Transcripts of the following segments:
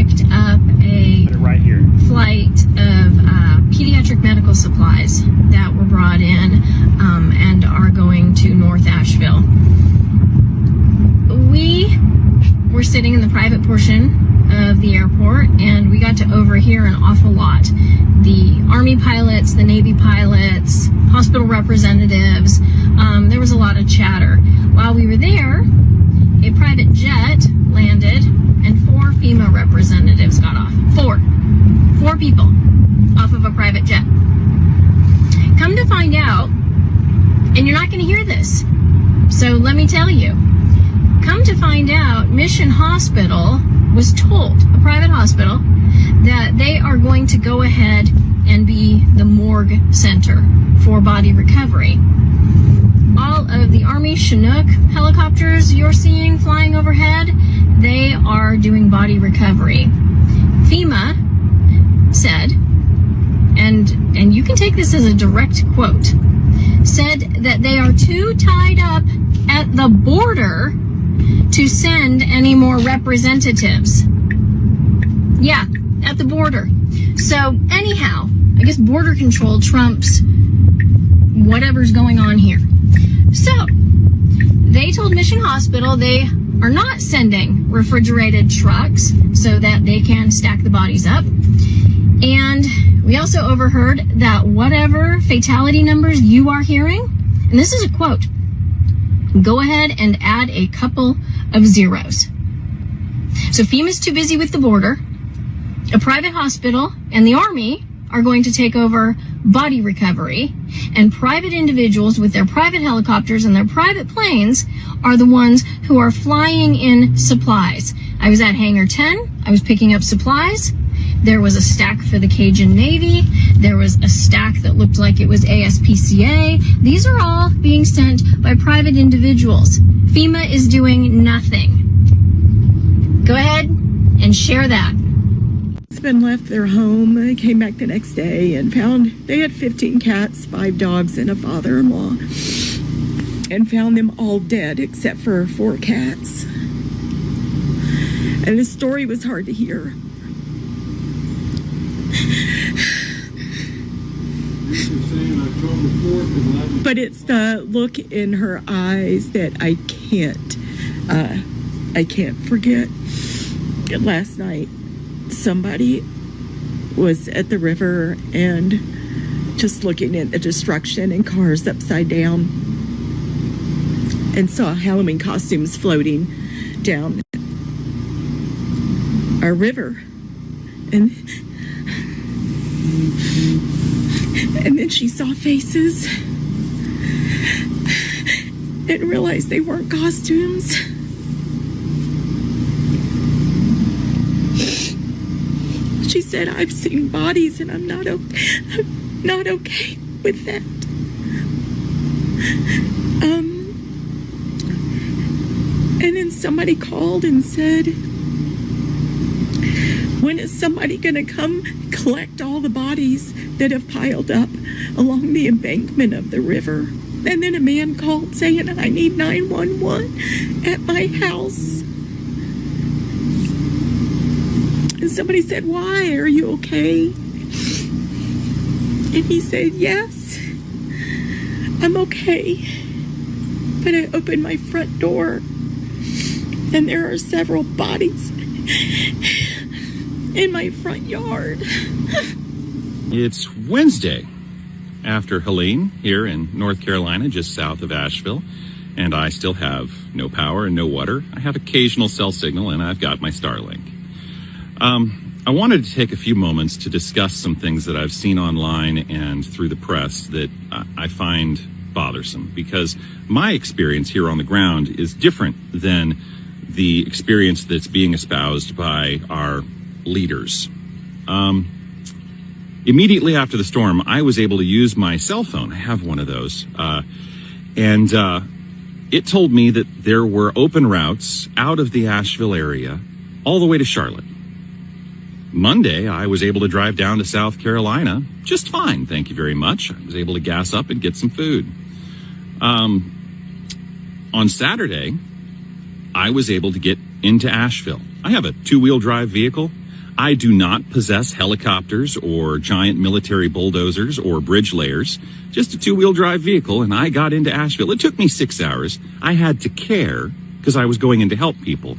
picked up a right here. flight of pediatric medical supplies that were brought in and are going to North Asheville. We were sitting in the private portion of the airport, and we got to overhear an awful lot. The Army pilots, the Navy pilots, hospital representatives, there was a lot of chatter. While we were there, a private jet landed and 4 FEMA representatives got off. Four people off of a private jet. Come to find out, and you're not going to hear this, so let me tell you. Come to find out, Mission Hospital was told, a private hospital, that they are going to go ahead and be the morgue center for body recovery. All of the Army Chinook helicopters you're seeing flying overhead, they are doing body recovery. FEMA said, and you can take this as a direct quote, said that they are too tied up at the border to send any more representatives. Yeah, at the border. So anyhow, I guess border control trumps whatever's going on here. So they told Mission Hospital they are not sending refrigerated trucks so that they can stack the bodies up. And we also overheard that whatever fatality numbers you are hearing, and this is a quote, go ahead and add a couple of zeros. So FEMA's too busy with the border. A private hospital and the Army are going to take over body recovery, and private individuals with their private helicopters and their private planes are the ones who are flying in supplies. I was at Hangar 10. I was picking up supplies. There was a stack for the Cajun Navy. There was a stack that looked like it was ASPCA. These are all being sent by private individuals. FEMA is doing nothing. Go ahead and share that. Husband left their home, came back the next day and found they had 15 cats, 5 dogs, and a father-in-law, and found them all dead except for 4 cats. And the story was hard to hear. But it's the look in her eyes that I can't forget. Last night, somebody was at the river and just looking at the destruction and cars upside down and saw Halloween costumes floating down our river. And then she saw faces and realized they weren't costumes. She said, I've seen bodies and I'm not okay with that. And then somebody called and said, when is somebody going to come collect all the bodies that have piled up along the embankment of the river? And then a man called saying, I need 911 at my house. And somebody said, why? Are you okay? And he said, yes, I'm okay. But I opened my front door and there are several bodies in my front yard. It's Wednesday after Helene here in North Carolina, just south of Asheville, and I still have no power and no water. I have occasional cell signal and I've got my Starlink. I wanted to take a few moments to discuss some things that I've seen online and through the press that I find bothersome, because my experience here on the ground is different than the experience that's being espoused by our leaders. Immediately after the storm, I was able to use my cell phone. I have one of those. And it told me that there were open routes out of the Asheville area all the way to Charlotte. Monday, I was able to drive down to South Carolina just fine, thank you very much. I was able to gas up and get some food. On Saturday, I was able to get into Asheville. I have a 2-wheel drive vehicle. I do not possess helicopters or giant military bulldozers or bridge layers, just a two-wheel drive vehicle, and I got into Asheville. It took me 6 hours. I had to care because I was going in to help people.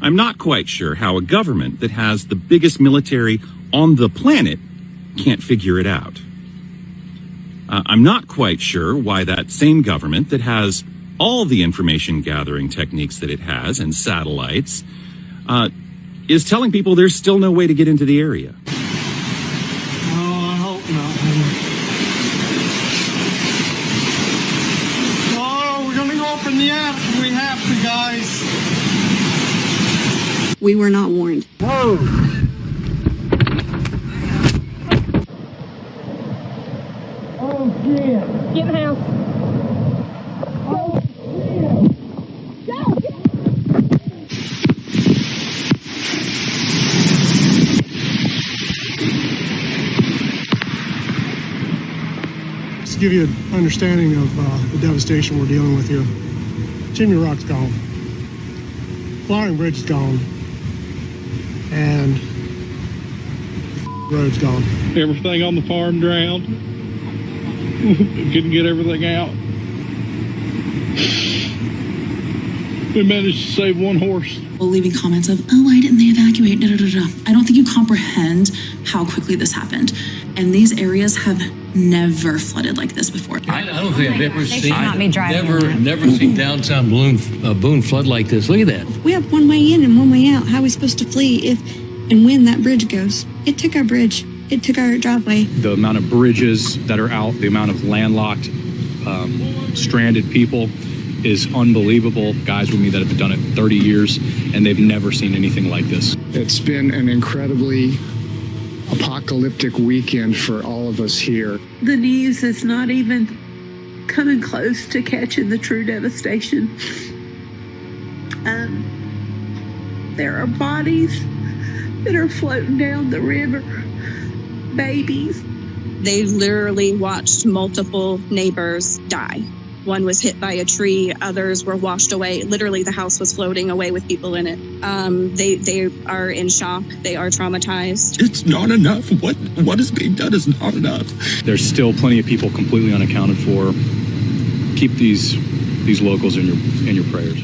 I'm not quite sure how a government that has the biggest military on the planet can't figure it out. I'm not quite sure why that same government that has all the information gathering techniques that it has and satellites is telling people there's still no way to get into the area. Oh, I hope not. Oh, we're gonna go up in the attic. We have to, guys. We were not warned. Whoa. Oh, yeah. Get in the house. Oh, yeah. Just to give you an understanding of the devastation we're dealing with here. Chimney Rock's gone. Flowering Bridge is gone. And road's gone. Everything on the farm drowned. Couldn't get everything out. We managed to save one horse. Leaving comments of, oh, why didn't they evacuate? Da, da, da, da. I don't think you comprehend how quickly this happened. And these areas have never flooded like this before. I don't think I've ever seen. not be driving Never seen downtown Boone flood like this. Look at that. We have one way in and one way out. How are we supposed to flee if and when that bridge goes? It took our bridge. It took our driveway. The amount of bridges that are out, the amount of landlocked, stranded people is unbelievable. Guys with me that have done it 30 years, and they've never seen anything like this. It's been an incredibly apocalyptic weekend for all of us here. The news is not even coming close to catching the true devastation. There are bodies that are floating down the river, babies. They literally watched multiple neighbors die. One was hit by a tree, others were washed away. Literally, the house was floating away with people in it. They are in shock. They are traumatized. It's not enough. What is being done is not enough. There's still plenty of people completely unaccounted for. Keep these locals in your prayers.